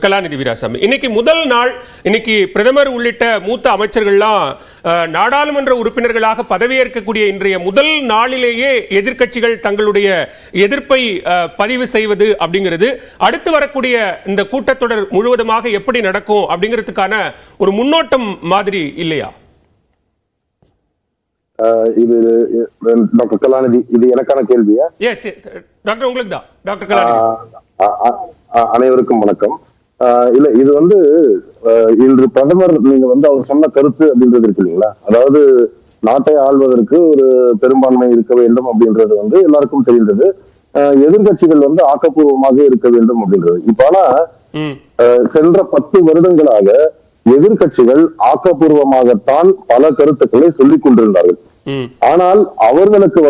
கலாநிதி வீராசாமி, இன்னைக்கு முதல் நாள், இன்னைக்கு பிரதமர் உள்ளிட்ட மூத்த அமைச்சர்கள்லாம் நாடாளுமன்ற உறுப்பினர்களாக பதவியேற்கக்கூடிய இன்றைய முதல் நாளிலேயே எதிர்க்கட்சிகள் தங்களுடைய எதிர்ப்பை பதிவு செய்வது அப்படிங்கிறது அடுத்து வரக்கூடிய இந்த கூட்டத்தொடர் முழுவதுமாக எப்படி நடக்கும் அப்படிங்கிறதுக்கான ஒரு முன்னோட்டம் மாதிரி இல்லையா? இது டாக்டர் கலாநிதி, இது எனக்கான கேள்வியா? எஸ் டாக்டர், உங்களுக்கு தான் டாக்டர் கலாநிதி. அனைவருக்கும் வணக்கம். இல்ல, இது இன்று பிரதமர் நீங்க அவர் சொன்ன கருத்து அப்படின்றது இருக்கு இல்லைங்களா, அதாவது நாட்டை ஆள்வதற்கு ஒரு பெரும்பான்மை இருக்க வேண்டும் அப்படின்றது எல்லாருக்கும் தெரிந்தது. எதிர்கட்சிகள் ஆக்கப்பூர்வமாக இருக்க வேண்டும் அப்படின்றது. இப்ப ஆனா சென்ற 10 வருடங்களாக எதிர்கட்சிகள் ஆக்கப்பூர்வமாகத்தான் பல கருத்துக்களை சொல்லிக் கொண்டிருந்தார்கள். ஆனால் அவர்களுக்கு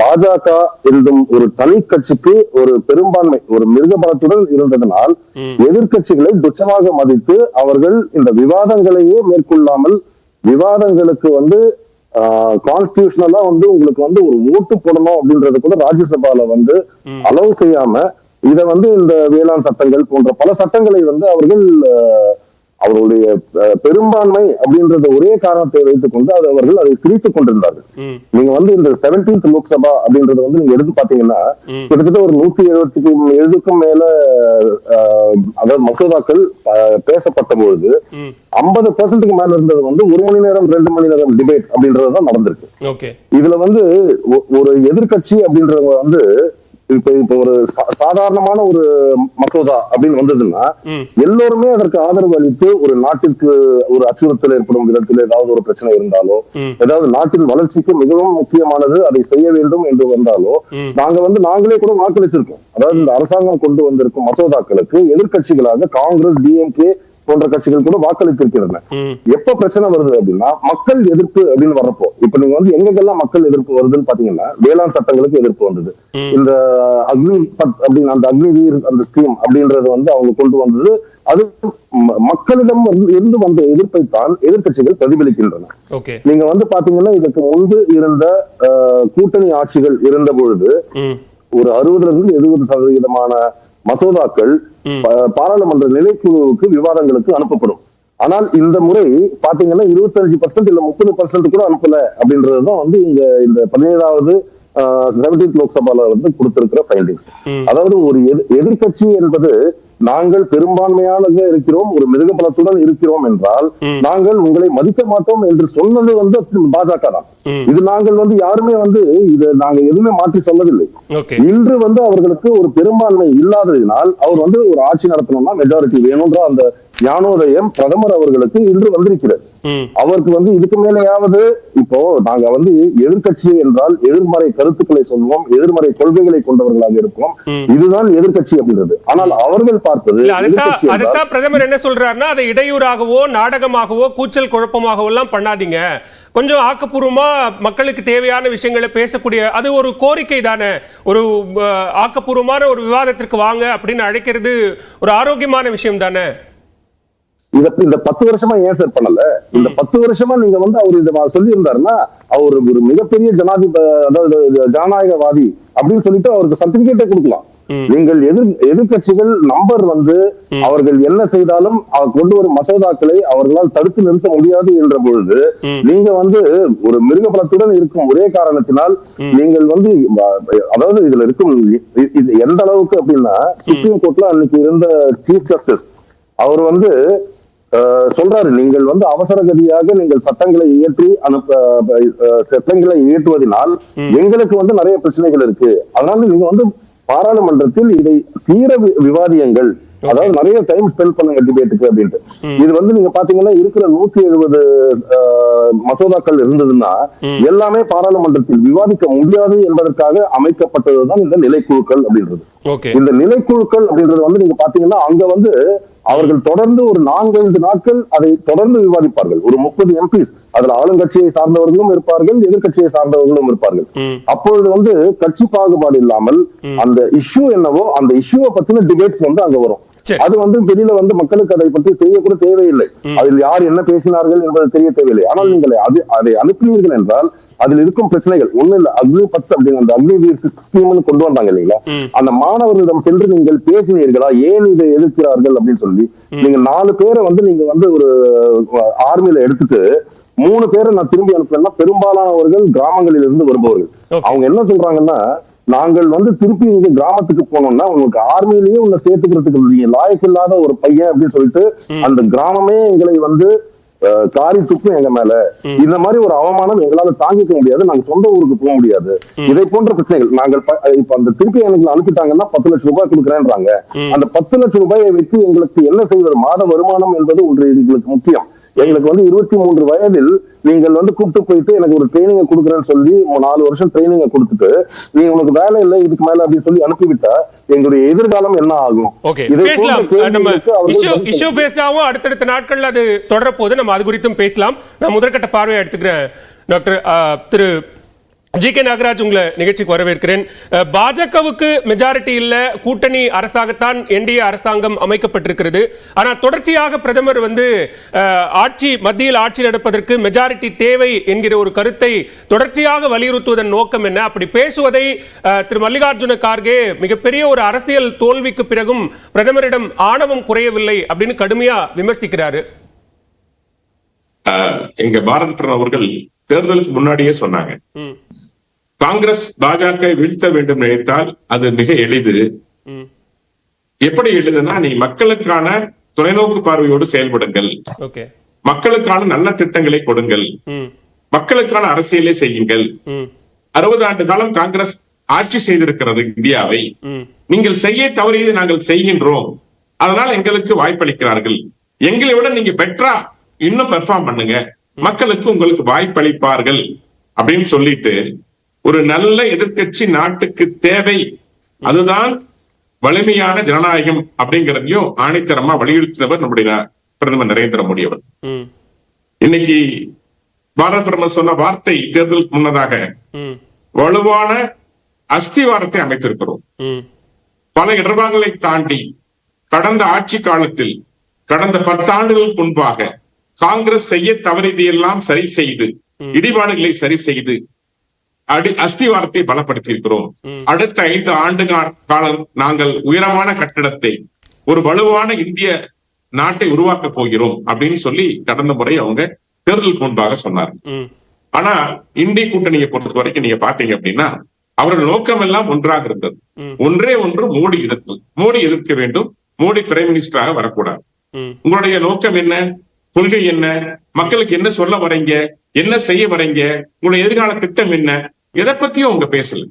பாஜக என்றும் ஒரு தனி கட்சிக்கு ஒரு பெரும்பான்மை, ஒரு மிருகபலத்துடன் இருந்ததனால் எதிர்கட்சிகளை துச்சமாக மதித்து அவர்கள் இந்த விவாதங்களையே மேற்கொள்ளாமல், விவாதங்களுக்கு கான்ஸ்டிடியூஷனலா உங்களுக்கு ஒரு ஓட்டு போடணும் அப்படின்றது கூட ராஜ்யசபால அலோவ் செய்யாம இத இந்த வேளாண் சட்டங்கள் போன்ற பல சட்டங்களை அவர்கள் அவருடைய பெரும்பான்மை அப்படின்றத ஒரே காரணத்தை வைத்துக் கொண்டு அவர்கள் அதை திரித்துக் கொண்டிருந்தார்கள். நீங்க இந்த 17th லோக்சபா அப்படின்றத நீங்க எடுத்து பாத்தீங்கன்னா கிட்டத்தட்ட ஒரு 170க்கும் மேல அதாவது மசோதாக்கள் பேசப்பட்ட பொழுது 50% மேல இருந்தது 1 மணி நேரம் 2 மணி நேரம் டிபேட் அப்படின்றதுதான் நடந்திருக்கு. இதுல ஒரு எதிர்கட்சி அப்படின்றவங்க இப்ப ஒரு சாதாரணமான ஒரு மசோதா அப்படின்னு வந்ததுன்னா எல்லோருமே அதற்கு ஆதரவு அளித்து, ஒரு நாட்டிற்கு ஒரு அச்சுறுத்தல் ஏற்படும் விதத்தில் ஏதாவது ஒரு பிரச்சனை இருந்தாலோ, ஏதாவது நாட்டின் வளர்ச்சிக்கு மிகவும் முக்கியமானது அதை செய்ய வேண்டும் என்று வந்தாலோ நாங்களே கூட வாக்களிச்சிருக்கோம். அதாவது இந்த அரசாங்கம் கொண்டு வந்திருக்கும் மசோதாக்களுக்கு எதிர்கட்சிகளாக காங்கிரஸ், டிஎம்கே போன்ற கட்சிகள் கூட வாக்களித்திருக்கின்றன. எப்ப பிரச்சனை வருது அப்படின்னா மக்கள் எதிர்ப்பு அப்படின்னு வர்றப்போ, இப்ப நீங்க எங்கெல்லாம் மக்கள் எதிர்ப்பு வருதுன்னு பாத்தீங்கன்னா, வேளாண் சட்டங்களுக்கு எதிர்ப்பு வந்தது. இந்த அக்னி பத் அப்படின்னு அந்த அக்னிவீர் அந்த ஸ்கீம் அப்படின்றது அவங்க கொண்டு வந்தது. அது மக்களிடம் இருந்து வந்த எதிர்ப்பை தான் எதிர்கட்சிகள் பிரதிபலிக்கின்றன. நீங்க பாத்தீங்கன்னா இதுக்கு முன்பு இருந்த கூட்டணி ஆட்சிகள் இருந்த பொழுது ஒரு 60% மசோதாக்கள் பாராளுமன்ற நிலைக்குழுவுக்கு விவாதங்களுக்கு அனுப்பப்படும். ஆனால் இந்த முறை பாத்தீங்கன்னா 25% இல்ல 30% கூட அனுப்பல அப்படின்றதுதான் இங்க இந்த 17வது 17th லோக்சபால கொடுத்திருக்கிற ஃபைண்டிங்ஸ். அதாவது ஒரு எதிர்கட்சி என்பது நாங்கள் பெரும்பான்மையாக இருக்கிறோம், ஒரு மிருகபலத்துடன் இருக்கிறோம் என்றால் நாங்கள் உங்களை மதிக்க மாட்டோம் என்று சொன்னது பாஜக தான். இது நாங்கள் யாருமே இதை நாங்க எதுவுமே மாற்றி சொல்லவில்லை. இன்று அவர்களுக்கு ஒரு பெரும்பான்மை இல்லாததினால் அவர் ஒரு ஆட்சி நடத்தணும்னா மெஜாரிட்டி வேணும்ன்ற அந்த ஞானோதயம் பிரதமர் அவர்களுக்கு இன்று வந்திருக்கிறது. அவருக்கு இதுக்கு மேலேயாவது இப்போ நாங்க எதிர்கட்சி என்றால் எதிர்மறை கருத்துக்களை சொல்வோம், எதிர்மறை கொள்கைகளை கொண்டவர்களாக இருப்போம், இதுதான் எதிர்கட்சி அப்படின்றது. ஆனால் அவர்கள் பார்ப்பது அதைத்தான் பிரதமர் என்ன சொல்றாருன்னா, அதை இடையூறாகவோ நாடகமாகவோ கூச்சல் குழப்பமாகவோ எல்லாம் பண்ணாதீங்க, கொஞ்சம் ஆக்கப்பூர்வமா மக்களுக்கு தேவையான விஷயங்களை பேசக்கூடிய அது ஒரு கோரிக்கை தானே, ஒரு ஆக்கப்பூர்வமான ஒரு விவாதத்திற்கு வாங்க அப்படின்னு அழைக்கிறது ஒரு ஆரோக்கியமான விஷயம் தானே. இந்த 10 வருஷமா ஏன் சார் பண்ணல? இந்த 10 வருஷமா நீங்க அவர் இந்த சொல்லி இருந்தாருன்னா அவர் ஒரு மிகப்பெரிய ஜனநாயகவாதி அப்படின்னு சொல்லிட்டு அவருக்கு சர்டிபிகேட்டே கொடுக்கலாம். நீங்கள் எதிர்கட்சிகள் நம்பர் அவர்கள் என்ன செய்தாலும் கொண்டு வரும் மசோதாக்களை அவர்களால் தடுத்து நிறுத்த முடியாது என்ற பொழுது நீங்க ஒரு மிருகபலத்துடன் இருக்கும் ஒரே காரணத்தினால் நீங்கள் அதாவது இதுல இருக்கும் எந்த அளவுக்கு அப்படின்னா, சுப்ரீம் கோர்ட்ல அன்னைக்கு இருந்த சீஃப் ஜஸ்டிஸ் அவர் சொல்றாரு, நீங்கள் அவசர கதியாக நீங்கள் சட்டங்களை இயற்றி சட்டங்களை இயற்றுவதனால் எங்களுக்கு நிறைய பிரச்சனைகள் இருக்கு, அதனால நீங்க பாராளுமன்றத்தில் இதை தீர விவாதியுங்கள், அதாவது நிறைய டைம் ஸ்பெண்ட் பண்ணுங்க டிபேட்டுக்கு அப்படின்ட்டு. இது நீங்க பாத்தீங்கன்னா இருக்கிற 170 மசோதாக்கள் இருந்ததுன்னா எல்லாமே பாராளுமன்றத்தில் விவாதிக்க முடியாது என்பதற்காக அமைக்கப்பட்டதுதான் இந்த நிலைக்குழுக்கள் அப்படின்றது. இந்த நிலைக்குழுக்கள் அப்படின்றது நீங்க பாத்தீங்கன்னா அங்க அவர்கள் தொடர்ந்து ஒரு 4-5 நாட்கள் அதை தொடர்ந்து விவாதிப்பார்கள். ஒரு 30 எம்பிஸ், அதுல ஆளுங்கட்சியை சார்ந்தவர்களும் இருப்பார்கள், எதிர்கட்சியை சார்ந்தவர்களும் இருப்பார்கள். அப்பொழுது கட்சி பாகுபாடு இல்லாமல் அந்த இஷ்யூ என்னவோ அந்த இஷ்யூவை பத்தின டிபேட்ஸ் அங்க வரும். அது வந்து வெளியில வந்து மக்களுக்கு அதை பற்றி தெரியக்கூட தேவையில்லை. அதில் யார் என்ன பேசினார்கள் என்பது தெரிய தேவையில்லை. ஆனால் நீங்கள் அதை அனுப்பினீர்கள் என்றால் அதில் இருக்கும் பிரச்சனைகள் ஒண்ணு இல்ல. அக்னி 10 அப்படிங்கிற அந்த அக்னிவீர் ஸ்கீம்னு கொண்டு வந்தாங்க இல்லைங்களா, அந்த மாணவர்களிடம் சென்று நீங்கள் பேசினீர்களா, ஏன் இதை எதிர்க்கிறார்கள் அப்படின்னு சொல்லி. நீங்க 4 பேரை வந்து நீங்க வந்து ஒரு ஆர்மியில எடுத்துட்டு 3 பேரை நான் திரும்பி அனுப்புறேன்னா பெரும்பாலானவர்கள் கிராமங்களில் இருந்து வருபவர்கள். அவங்க என்ன சொல்றாங்கன்னா, நாங்கள் வந்து திருப்பி இங்க கிராமத்துக்கு போனோம்னா உங்களுக்கு ஆர்மியிலேயே உன்னை சேர்த்துக்கிறதுக்கு நீங்க லாயக்கு இல்லாத ஒரு பையன் அப்படின்னு சொல்லிட்டு அந்த கிராமமே எங்களை வந்து காரி துப்பும் எங்க மேல. இந்த மாதிரி ஒரு அவமானம் எங்களால தாங்கிக்க முடியாது. நாங்க சொந்த ஊருக்கு போக முடியாது. இதை போன்ற பிரச்சனைகள். நாங்கள் இப்ப அந்த திருப்பி எனக்கு அனுப்பிட்டாங்கன்னா 10 லட்சம் ரூபாய் கொடுக்குறேன்றாங்க. அந்த 10 லட்சம் ரூபாயை வைத்து எங்களுக்கு என்ன செய்வது? மாத வருமானம் என்பது ஒன்று எங்களுக்கு முக்கியம். எங்களுக்கு வந்து 23 வயதில் நீங்கள் வந்து கூப்பிட்டு போயிட்டு எனக்கு ஒரு ட்ரைனிங் கொடுக்குறேன்னு சொல்லி 4 வருஷம் ட்ரைனிங் கொடுத்துட்டு நீ உனக்கு வேலை இல்லை இதுக்கு மேல அப்படின்னு சொல்லி அனுப்பிவிட்டா எங்களுடைய எதிர்காலம் என்ன ஆகும்? அடுத்தடுத்த நாட்கள் அது தொடர போது நம்ம அது குறித்தும் பேசலாம். நான் முதற்கட்ட பார்வையை எடுத்துக்கிறேன். டாக்டர் திரு ஜி.கே. நாகராஜ், உங்களை நிகழ்ச்சிக்கு வரவேற்கிறேன். பாஜகவுக்கு மெஜாரிட்டி இல்ல, கூட்டணி அரசாகத்தான் என்டிஏ அரசாங்கம் அமைக்கப்பட்டிருக்கிறது. ஆனால் தொடர்ச்சியாக பிரதமர் வந்து மத்தியில் ஆட்சி நடப்பதற்கு மெஜாரிட்டி தேவை என்கிற ஒரு கருத்தை தொடர்ச்சியாக வலியுறுத்துவதன் நோக்கம் என்ன? அப்படி பேசுவதை திரு மல்லிகார்ஜுன கார்கே மிகப்பெரிய ஒரு அரசியல் தோல்விக்கு பிறகும் பிரதமரிடம் ஆணவம் குறையவில்லை அப்படின்னு கடுமையா விமர்சிக்கிறாரு. எங்க பாரத பிரதமர் அவர்கள் தேர்தலுக்கு முன்னாடியே சொன்னாங்க, காங்கிரஸ் பாஜக வீழ்த்த வேண்டும் நினைத்தால் அது மிக எளிது. எப்படி எளிதுன்னா, நீ மக்களுக்கான தொலைநோக்கு பார்வையோடு செயல்படுங்கள், மக்களுக்கான நல்ல திட்டங்களை கொடுங்கள், மக்களுக்கான அரசியலை செய்யுங்கள். 60 ஆண்டு காலம் காங்கிரஸ் ஆட்சி செய்திருக்கிறது இந்தியாவை. நீங்கள் செய்ய தவறியதை நாங்கள் செய்கின்றோம், அதனால் எங்களுக்கு வாய்ப்பளிக்கிறார்கள். எங்களை விட நீங்க பெட்டரா இன்னும் பெர்ஃபார்ம் பண்ணுங்க, மக்களுக்கு உங்களுக்கு வாய்ப்பளிப்பார்கள் அப்படின்னு சொல்லிட்டு ஒரு நல்ல எதிர்க்கட்சி நாட்டுக்கு தேவை. அதுதான் வலிமையான ஜனநாயகம் அப்படிங்கிறதையும் ஆணைத்தரமா வலியுறுத்தினவர் நம்முடைய பிரதமர் நரேந்திர மோடி அவர். இன்னைக்கு பாரத பிரதமர் சொன்ன வார்த்தை, தேர்தலுக்கு முன்னதாக வலுவான அஸ்திவாரத்தை அமைத்திருக்கிறோம். பல இடர்பாடுகளை தாண்டி கடந்த ஆட்சி காலத்தில் கடந்த 10 ஆண்டுகளுக்கு முன்பாக காங்கிரஸ் செய்ய தவறியதையெல்லாம் சரி செய்து, இடிபாடுகளை சரி செய்து அஸ்திவாரத்தை பலப்படுத்தி இருக்கிறோம். அடுத்த 5 ஆண்டு காலம் நாங்கள் உயரமான கட்டிடத்தை, ஒரு வலுவான இந்திய நாட்டை உருவாக்க போகிறோம் அப்படின்னு சொல்லி கடந்த முறை அவங்க தேர்தலுக்கு முன்பாக சொன்னார். ஆனா இந்திய கூட்டணியை பொறுத்த வரைக்கும் நீங்க பாத்தீங்க அப்படின்னா அவர்கள் நோக்கம் எல்லாம் ஒன்றாக இருந்தது. ஒன்றே ஒன்று, மோடி எதிர்ப்பு. மோடி எதிர்க்க வேண்டும், மோடி பிரைம் மினிஸ்டராக வரக்கூடாது. உங்களுடைய நோக்கம் என்ன, கொள்கை என்ன, மக்களுக்கு என்ன சொல்ல வரீங்க, என்ன செய்ய வரீங்க, உங்களுடைய எதிர்கால திட்டம் என்ன, எதை பத்தியும் அவங்க பேசல.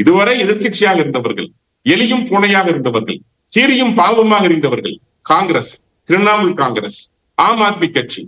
இதுவரை எதிர்கட்சியாக இருந்தவர்கள், எலியும் பூனையாக இருந்தவர்கள், கீரியும் பாவமாக இருந்தவர்கள் காங்கிரஸ், திரிணாமுல் காங்கிரஸ், ஆம் ஆத்மி கட்சி,